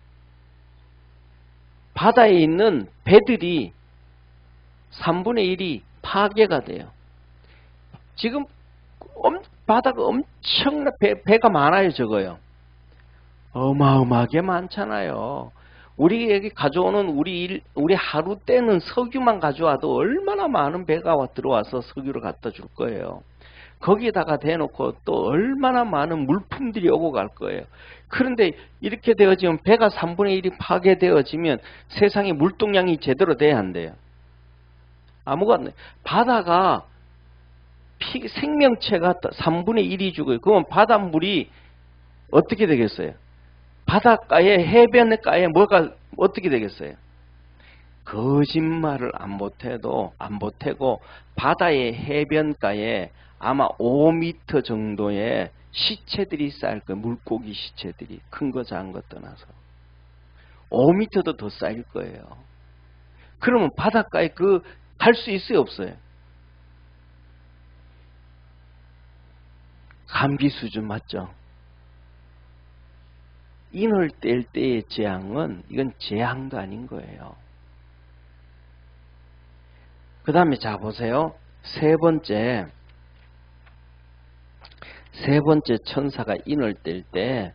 바다에 있는 배들이 3분의 1이 파괴가 돼요. 지금 바다가 엄청나 배가 많아요, 적어요. 어마어마하게 많잖아요. 우리에게 가져오는 우리 하루 때는 석유만 가져와도 얼마나 많은 배가 들어와서 석유를 갖다 줄 거예요. 거기에다가 대놓고 또 얼마나 많은 물품들이 오고 갈 거예요. 그런데 이렇게 되어지면 배가 3분의 1이 파괴되어지면 세상에 물동량이 제대로 돼야 한대요. 아무것도 바다가 생명체가 3분의 1이 죽어요. 그러면 바닷물이 어떻게 되겠어요? 바닷가에 해변가에 뭐가 어떻게 되겠어요? 거짓말을 안 보태고 바다의 해변가에 아마 5m 정도의 시체들이 쌓일 거예요. 물고기 시체들이 큰 거 작은 거 떠나서 5m도 더 쌓일 거예요. 그러면 바닷가에 갈 수 있어요, 없어요? 감기 수준 맞죠? 인을 뗄 때의 재앙은 이건 재앙도 아닌 거예요. 그 다음에 자 보세요. 세 번째 천사가 인을 뗄 때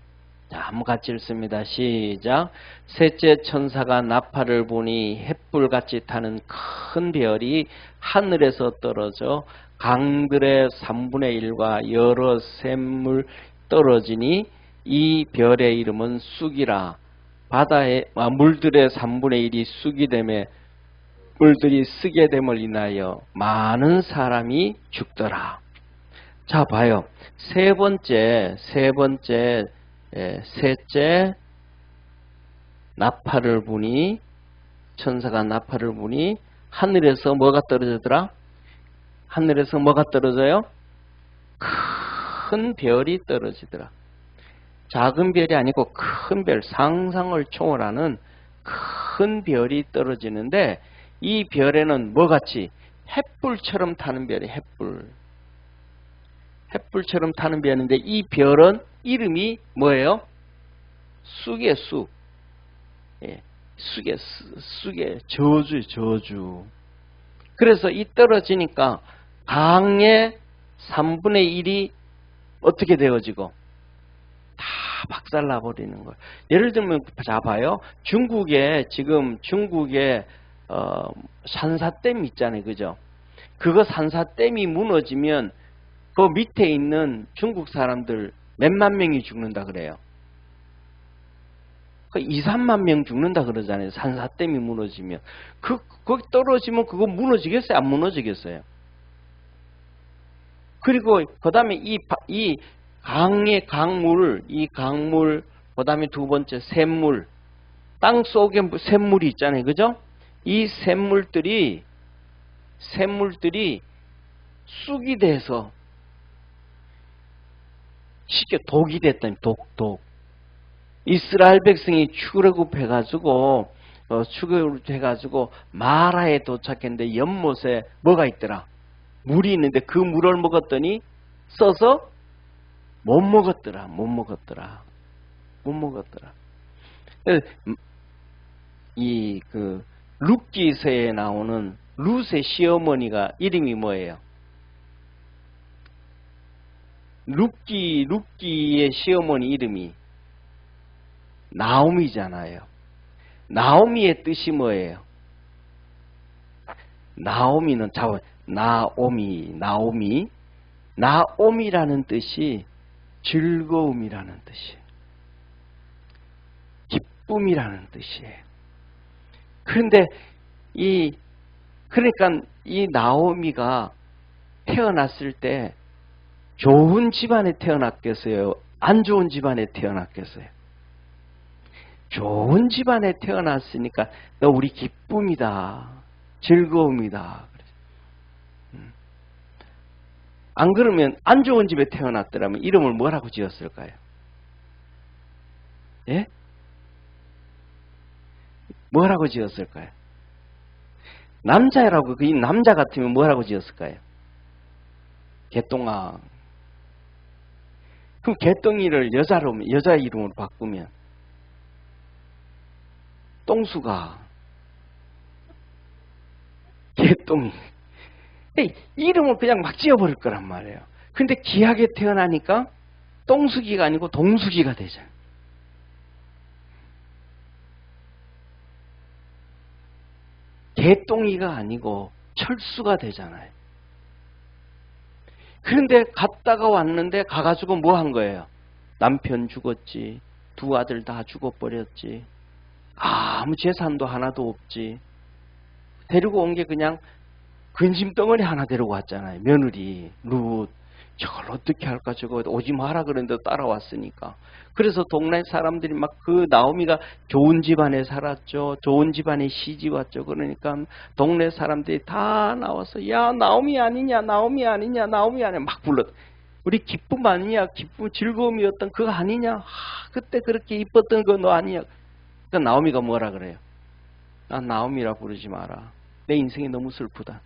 자, 한번 같이 읽습니다. 시작. 셋째 천사가 나팔을 부니 햇불같이 타는 큰 별이 하늘에서 떨어져 강들의 3분의 1과 여러 샘물 떨어지니 이 별의 이름은 쑥이라. 바다의 물들의 3분의 1이 쑥이 되매 물들이 쓰게 됨을 인하여 많은 사람이 죽더라. 자 봐요. 셋째 나팔을 부니 천사가 나팔을 부니 하늘에서 뭐가 떨어지더라? 하늘에서 뭐가 떨어져요? 큰 별이 떨어지더라. 작은 별이 아니고 큰 별, 상상을 초월하는 큰 별이 떨어지는데 이 별에는 뭐같이? 햇불처럼 타는 별이 햇불처럼 타는 별인데 이 별은 이름이 뭐예요? 쑥의 쑥. 예, 쑥의 저주. 그래서 이 떨어지니까 강의 3분의 1이 어떻게 되어지고 다 박살나버리는 거예요. 예를 들면 자 봐요. 중국에 산사댐 있잖아요. 그죠? 그거 산사댐이 무너지면 그 밑에 있는 중국 사람들 몇만 명이 죽는다 그래요. 2, 3만 명 죽는다 그러잖아요. 산사댐이 무너지면. 거기 떨어지면 그거 무너지겠어요? 안 무너지겠어요? 그리고 그 다음에 이 강의 강물, 그 다음에 두 번째 샘물, 땅 속에 샘물이 있잖아요. 그죠? 이 샘물들이 쑥이 돼서 쉽게 독이 됐다니, 독. 이스라엘 백성이 출애굽해가지고 마라에 도착했는데 연못에 뭐가 있더라? 물이 있는데 그 물을 먹었더니 써서 못 먹었더라. 이 룻기서에 나오는 룻의 시어머니가 이름이 뭐예요? 룻기의 시어머니 이름이 나오미잖아요. 나오미의 뜻이 뭐예요? 나오미는 나오미라는 뜻이 즐거움이라는 뜻이에요. 기쁨이라는 뜻이에요. 그런데 그러니까 이 나오미가 태어났을 때 좋은 집안에 태어났겠어요? 안 좋은 집안에 태어났겠어요? 좋은 집안에 태어났으니까 너 우리 기쁨이다, 즐거움이다. 안 그러면 안 좋은 집에 태어났더라면 이름을 뭐라고 지었을까요? 예? 뭐라고 지었을까요? 남자라고, 그 남자 같으면 뭐라고 지었을까요? 개똥아. 그럼 개똥이를 여자 이름으로 바꾸면 똥수가, 개똥이. 이름을 그냥 막 지어버릴 거란 말이에요. 근데 귀하게 태어나니까 똥수기가 아니고 동수기가 되잖아요. 개똥이가 아니고 철수가 되잖아요. 그런데 갔다가 왔는데 가가지고 뭐 한 거예요? 남편 죽었지, 두 아들 다 죽어버렸지, 아무 재산도 하나도 없지. 데리고 온 게 그냥 근심덩어리 하나 데리고 왔잖아요. 며느리 룻. 저걸 어떻게 할까, 저거 오지 마라 그랬는데 따라왔으니까. 그래서 동네 사람들이 막 그 나오미가 좋은 집안에 살았죠. 좋은 집안에 시집 왔죠. 그러니까 동네 사람들이 다 나와서 야 나오미 아니냐, 나오미 아니냐, 나오미 아니냐 막 불렀. 우리 기쁨 아니냐, 기쁨 즐거움이었던 그거 아니냐, 그때 그렇게 이뻤던 거 너 아니냐. 그러니까 나오미가 뭐라 그래요? 난 나오미라 부르지 마라. 내 인생이 너무 슬프다.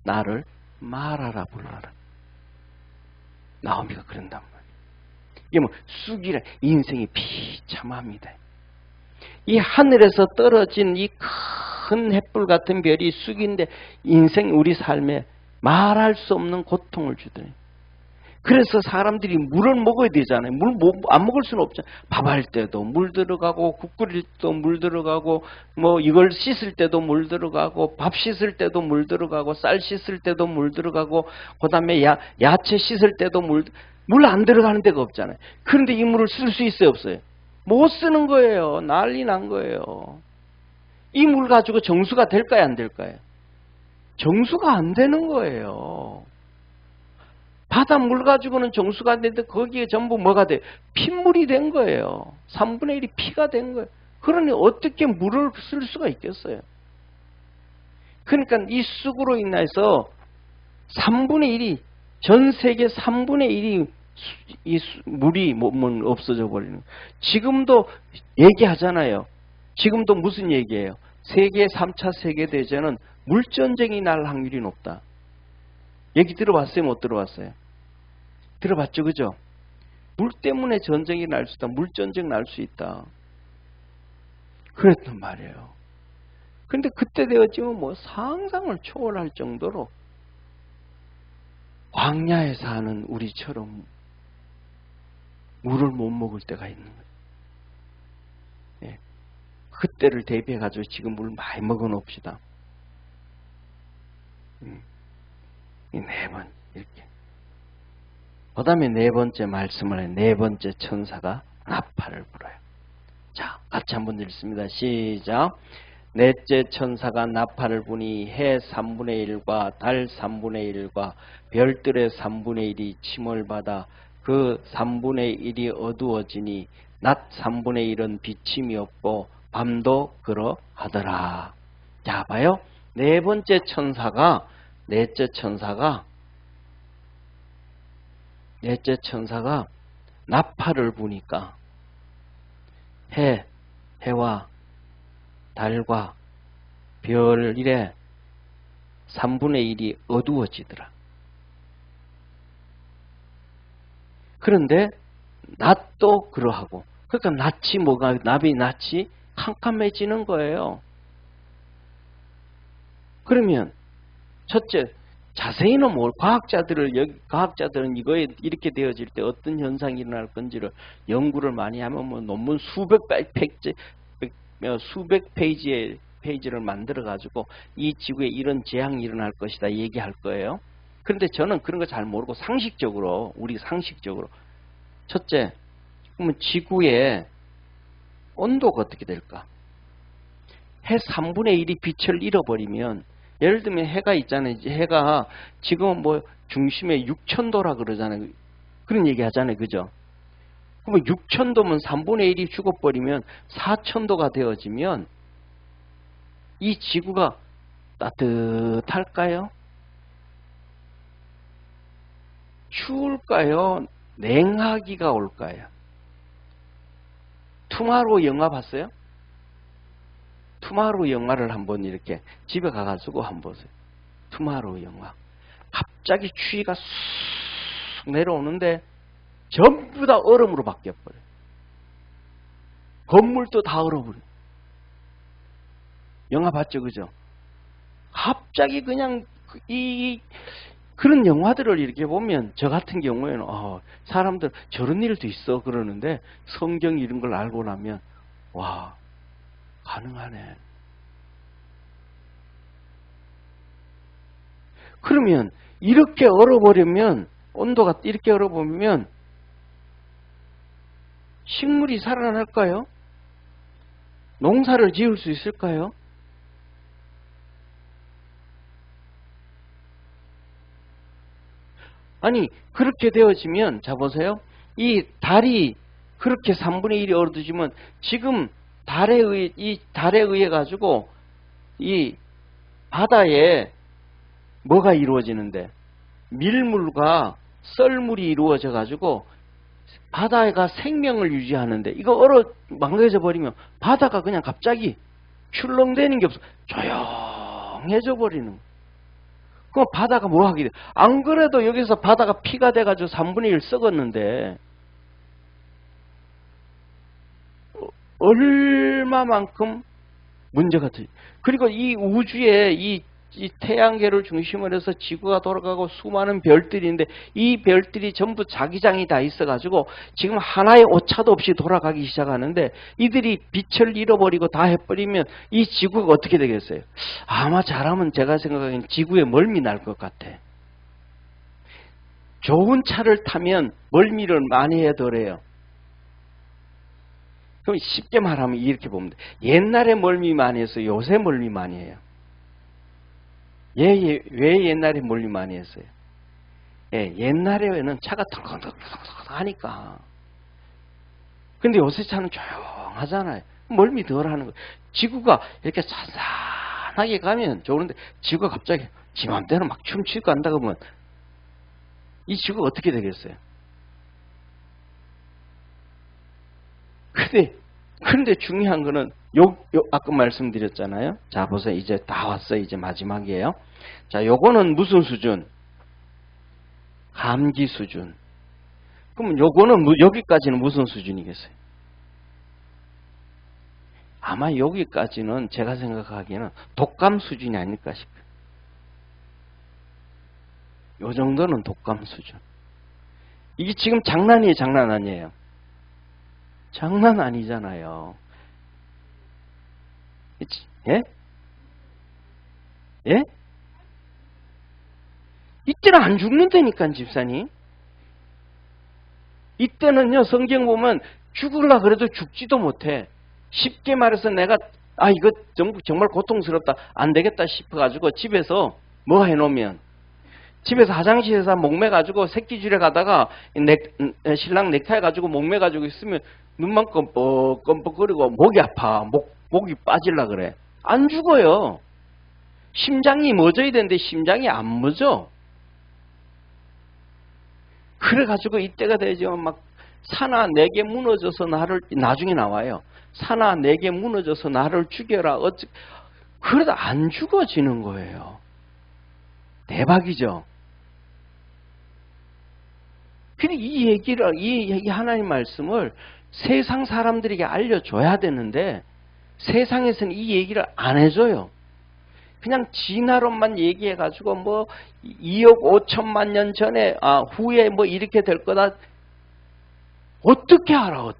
나를 마라라 불러라. 나오미가 그런단 말이에요. 이게 뭐 쑥이라 인생이 비참합니다. 이 하늘에서 떨어진 이 큰 햇불 같은 별이 쑥인데 인생 우리 삶에 말할 수 없는 고통을 주더니. 그래서 사람들이 물을 먹어야 되잖아요. 물 안 먹을 수는 없잖아요. 밥할 때도 물 들어가고 국 끓일 때도 물 들어가고 뭐 이걸 씻을 때도 물 들어가고 밥 씻을 때도 물 들어가고 쌀 씻을 때도 물 들어가고 그다음에 야채 씻을 때도 물 안 들어가는 데가 없잖아요. 그런데 이 물을 쓸 수 있어요, 없어요? 못 쓰는 거예요. 난리 난 거예요. 이 물 가지고 정수가 될까요, 안 될까요? 정수가 안 되는 거예요. 바닷물 가지고는 정수가 안 되는데 거기에 전부 뭐가 돼? 핏물이 된 거예요. 3분의 1이 피가 된 거예요. 그러니 어떻게 물을 쓸 수가 있겠어요? 그러니까 이 쑥으로 인해서 3분의 1이 전 세계 3분의 1이 이 물이 없어져 버리는 거예요. 지금도 얘기하잖아요. 지금도 무슨 얘기예요? 세계 3차 세계대전은 물전쟁이 날 확률이 높다. 얘기 들어봤어요? 못 들어봤어요? 들어봤죠, 그죠? 물 때문에 전쟁이 날 수 있다. 물전쟁 날 수 있다. 그랬단 말이에요. 근데 그때 되었지만 뭐 상상을 초월할 정도로 광야에 사는 우리처럼 물을 못 먹을 때가 있는 거예요. 예. 그때를 대비해가지고 지금 물 많이 먹어 놓읍시다. 이 네 번, 이렇게. 그 다음에 네 번째 말씀을 해. 네 번째 천사가 나팔을 불어요. 자, 같이 한번 읽습니다. 시작. 넷째 천사가 나팔을 부니 해 3분의 1과 달 3분의 1과 별들의 3분의 1이 침을 받아 그 3분의 1이 어두워지니 낮 3분의 1은 비침이 없고 밤도 그러하더라. 자, 봐요. 넷째 천사가 나팔을 부니까 해와 달과 별 일에 3분의 1이 어두워지더라. 그런데 낮도 그러하고, 그러니까 낮이 캄캄해지는 거예요. 그러면 첫째, 자세히는 과학자들은 이거에 이렇게 되어질 때 어떤 현상이 일어날 건지를 연구를 많이 하면 뭐 논문 수백 페이지를 만들어 가지고 이 지구에 이런 재앙이 일어날 것이다 얘기할 거예요. 그런데 저는 그런 거 잘 모르고 우리 상식적으로 첫째, 그러면 지구의 온도가 어떻게 될까? 해 3분의 1이 빛을 잃어버리면, 예를 들면 해가 있잖아요. 해가 지금 뭐 중심에 6000도라 그러잖아요. 그런 얘기 하잖아요. 그죠? 그러면 6000도면 3분의 1이 죽어버리면 4000도가 되어지면 이 지구가 따뜻할까요? 추울까요? 냉하기가 올까요? 투마로우 영화 봤어요? 투마로우 영화를 한번 이렇게 집에 가가지고 한번 보세요. 투마로우 영화. 갑자기 추위가 쑥 내려오는데 전부 다 얼음으로 바뀌어버려요. 건물도 다 얼어버려요. 영화 봤죠, 그죠? 갑자기 그냥 그런 영화들을 이렇게 보면 저 같은 경우에는 사람들 저런 일도 있어 그러는데 성경 이런 걸 알고 나면 와, 가능하네. 그러면 이렇게 얼어버리면, 온도가 이렇게 얼어버리면 식물이 살아날까요? 농사를 지을 수 있을까요? 아니, 그렇게 되어지면, 자 보세요. 이 달이 그렇게 3분의 1이 얼어지면 지금 이 달에 의해 가지고 이 바다에 뭐가 이루어지는데, 밀물과 썰물이 이루어져 가지고 바다가 생명을 유지하는데, 이거 망가져 버리면 바다가 그냥 갑자기 출렁대는 게 없어. 조용해져 버리는 거예요. 그럼 바다가 뭐 하게 돼? 안 그래도 여기서 바다가 피가 돼가지고 3분의 1 썩었는데, 얼마만큼 문제가 돼. 그리고 이 우주에 이 태양계를 중심으로 해서 지구가 돌아가고 수많은 별들이 있는데, 이 별들이 전부 자기장이 다 있어가지고 지금 하나의 오차도 없이 돌아가기 시작하는데, 이들이 빛을 잃어버리고 다 해버리면 이 지구가 어떻게 되겠어요? 아마 잘하면 제가 생각하기엔 지구에 멀미 날 것 같아. 좋은 차를 타면 멀미를 많이 해더래요. 그럼 쉽게 말하면 이렇게 보면 돼. 옛날에 멀미 많이 했어요? 요새 멀미 많이 해요? 왜 옛날에 멀미 많이 했어요? 옛날에는 차가 덜컹덜컹 하니까. 근데 요새 차는 조용하잖아요. 멀미 덜 하는 거예요. 지구가 이렇게 산산하게 가면 좋은데, 지구가 갑자기 지 맘대로 막 춤추고 간다 그러면 이 지구가 어떻게 되겠어요? 그런데 중요한 거는 아까 말씀드렸잖아요. 자, 보세요. 이제 다 왔어요. 이제 마지막이에요. 자, 요거는 무슨 수준? 감기 수준. 그러면 요거는 여기까지는 무슨 수준이겠어요? 아마 여기까지는 제가 생각하기에는 독감 수준이 아닐까 싶어요. 요 정도는 독감 수준. 이게 지금 장난이에요, 장난 아니에요? 장난 아니잖아요. 예? 예? 이때는 안 죽는다니까, 집사님. 이때는요, 성경 보면 죽으려 그래도 죽지도 못해. 쉽게 말해서 내가 이거 정말 고통스럽다, 안 되겠다 싶어가지고 집에서 뭐 해놓으면, 집에서 화장실에서 목매가지고 새끼줄에 가다가 신랑 넥타이 가지고 목매가지고 있으면 눈만 껌뻑껌뻑거리고 목이 아파. 목이 빠질라 그래. 안 죽어요. 심장이 멎어야 되는데 심장이 안 멎어. 그래가지고 이때가 되지만 막 산아 내게 무너져서 나중에 나와요. 산아 내게 무너져서 나를 죽여라. 그러다 안 죽어지는 거예요. 대박이죠. 근데 이 하나님 말씀을 세상 사람들에게 알려줘야 되는데, 세상에서는 이 얘기를 안 해줘요. 그냥 진화론만 얘기해가지고 2억 5천만 년 전에 후에 이렇게 될 거다. 어떻게 알아?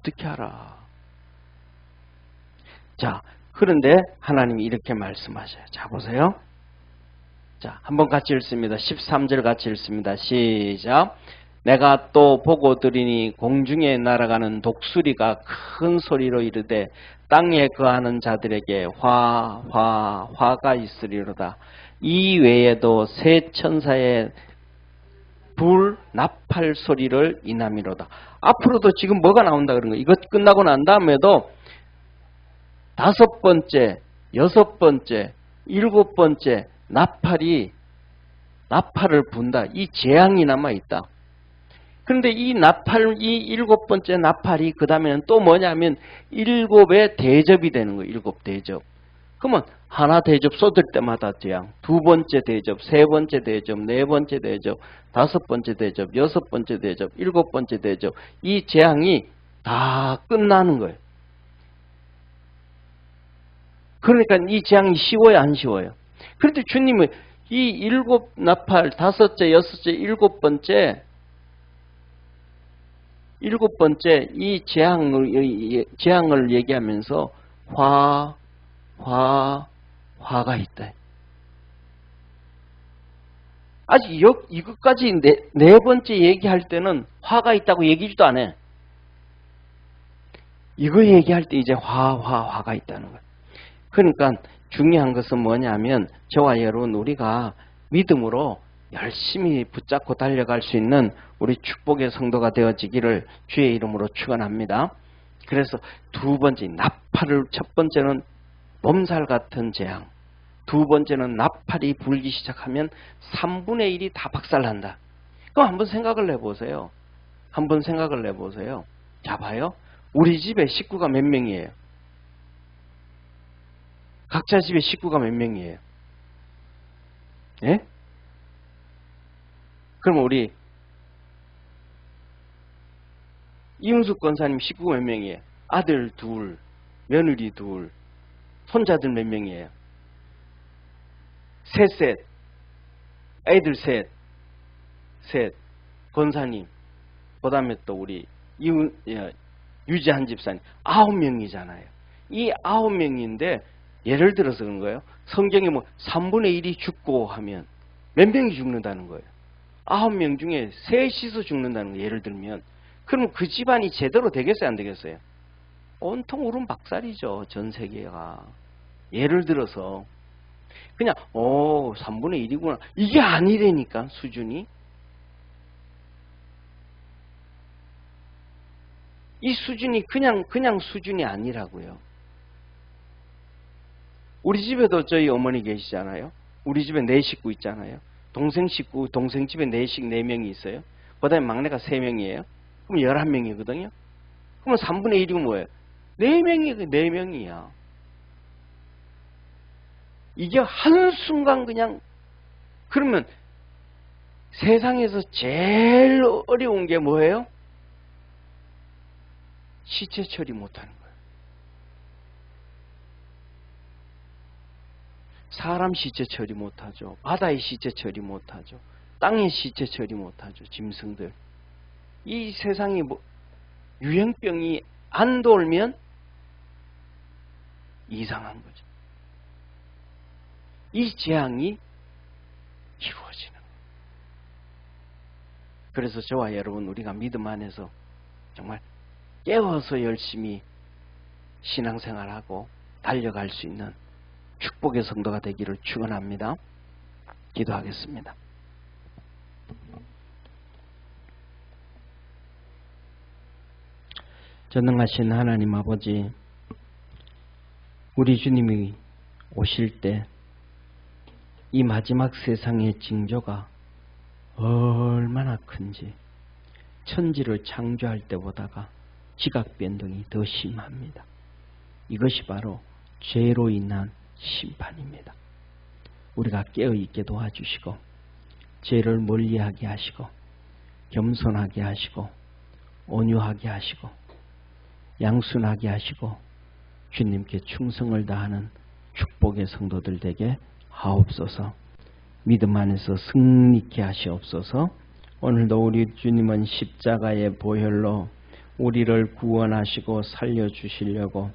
자, 그런데 하나님이 이렇게 말씀하셔요. 자, 보세요. 자, 한번 같이 읽습니다. 13절 같이 읽습니다. 시작. 내가 또 보고 들으니 공중에 날아가는 독수리가 큰 소리로 이르되 땅에 거하는 자들에게 화가 있으리로다. 이 외에도 새 천사의 불 나팔 소리를 인함이로다. 앞으로도 지금 뭐가 나온다 그런 거예요. 이것 끝나고 난 다음에도 5번째, 6번째, 7번째 나팔을 분다. 이 재앙이 남아 있다. 그런데 이 7번째 나팔이 그 다음에는 또 뭐냐면 7의 대접이 되는 거예요. 7 대접. 그러면 하나 대접 쏟을 때마다 재앙, 2번째 대접, 3번째 대접, 4번째 대접, 5번째 대접, 6번째 대접, 7번째 대접. 이 재앙이 다 끝나는 거예요. 그러니까 이 재앙이 쉬워요, 안 쉬워요? 그런데 주님은 이 7 나팔, 5째, 6째, 7번째 이 재앙을 얘기하면서 화가 있다. 아직 이것까지 네 번째 얘기할 때는 화가 있다고 얘기지도 안 해. 이거 얘기할 때 이제 화가 있다는 거예요. 그러니까 중요한 것은 뭐냐면 저와 여러분 우리가 믿음으로 열심히 붙잡고 달려갈 수 있는 우리 축복의 성도가 되어지기를 주의 이름으로 축원합니다. 그래서 두 번째 나팔을, 첫 번째는 몸살 같은 재앙, 두 번째는 나팔이 불기 시작하면 3분의 1이 다 박살난다. 그럼 한번 생각을 해보세요. 한번 생각을 해보세요. 자, 봐요. 우리 집에 식구가 몇 명이에요? 각자 집에 식구가 몇 명이에요? 예? 그럼 우리 이윤숙 권사님 식구가 몇 명이에요? 아들 둘, 며느리 둘, 손자들 몇 명이에요? 셋, 애들 셋, 권사님, 그 다음에 또 우리 유지한 집사님 9명이잖아요. 이 9명인데 예를 들어서 그런 거예요. 성경에 뭐 3분의 1이 죽고 하면 몇 명이 죽는다는 거예요. 9명 중에 셋이서 죽는다는 거예요. 예를 들면. 그럼 그 집안이 제대로 되겠어요? 안 되겠어요? 온통 울음 박살이죠. 전 세계가. 예를 들어서 그냥 3분의 1이구나. 이게 아니라니까 수준이. 이 수준이 그냥 수준이 아니라고요. 우리 집에도 저희 어머니 계시잖아요. 우리 집에 4식구 있잖아요. 동생 집에 4명이 있어요. 그 다음에 막내가 3명이에요. 그럼 11명이거든요. 그러면 3분의 1이면 뭐예요? 4명이야. 이게 한순간 그냥, 그러면 세상에서 제일 어려운 게 뭐예요? 시체 처리 못하는 거예요. 사람 시체 처리 못하죠. 바다의 시체 처리 못하죠. 땅의 시체 처리 못하죠. 짐승들. 이 세상이 유행병이 안 돌면 이상한 거죠. 이 재앙이 이루어지는 거예요. 그래서 저와 여러분 우리가 믿음 안에서 정말 깨워서 열심히 신앙생활하고 달려갈 수 있는 축복의 성도가 되기를 축원합니다. 기도하겠습니다. 전능하신 하나님 아버지, 우리 주님이 오실 때 이 마지막 세상의 징조가 얼마나 큰지 천지를 창조할 때보다가 지각 변동이 더 심합니다. 이것이 바로 죄로 인한 심판입니다. 우리가 깨어있게 도와주시고 죄를 멀리하게 하시고 겸손하게 하시고 온유하게 하시고 양순하게 하시고 주님께 충성을 다하는 축복의 성도들 되게 하옵소서. 믿음 안에서 승리케 하시옵소서. 오늘도 우리 주님은 십자가의 보혈로 우리를 구원하시고 살려주시려고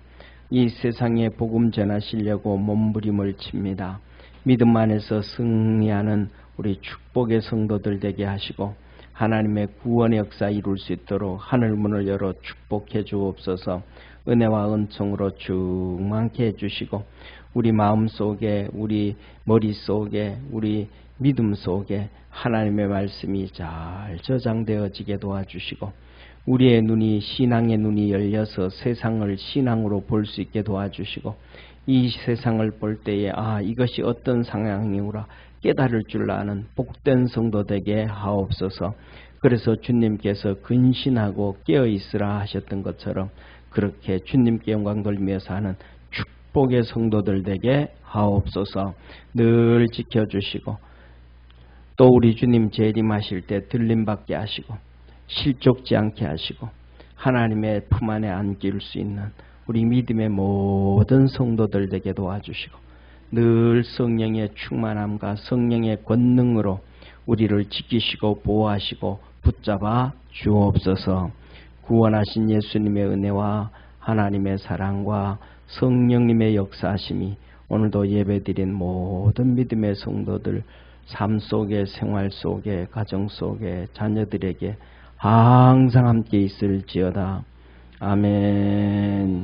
이 세상에 복음 전하시려고 몸부림을 칩니다. 믿음 안에서 승리하는 우리 축복의 성도들 되게 하시고 하나님의 구원의 역사 이룰 수 있도록 하늘문을 열어 축복해 주옵소서. 은혜와 은총으로 충만케 해주시고 우리 마음속에 우리 머릿속에 우리 믿음 속에 하나님의 말씀이 잘 저장되어지게 도와주시고 우리의 눈이 신앙의 눈이 열려서 세상을 신앙으로 볼 수 있게 도와주시고 이 세상을 볼 때에 이것이 어떤 상황이구나 깨달을 줄 아는 복된 성도 되게 하옵소서. 그래서 주님께서 근신하고 깨어있으라 하셨던 것처럼 그렇게 주님께 영광 돌리며 사는 축복의 성도들 되게 하옵소서. 늘 지켜주시고 또 우리 주님 재림하실 때 들림받게 하시고 실족지 않게 하시고 하나님의 품 안에 안길 수 있는 우리 믿음의 모든 성도들 되게 도와주시고 늘 성령의 충만함과 성령의 권능으로 우리를 지키시고 보호하시고 붙잡아 주옵소서. 구원하신 예수님의 은혜와 하나님의 사랑과 성령님의 역사하심이 오늘도 예배드린 모든 믿음의 성도들 삶 속에, 생활 속에, 가정 속에, 자녀들에게 항상 함께 있을지어다. 아멘.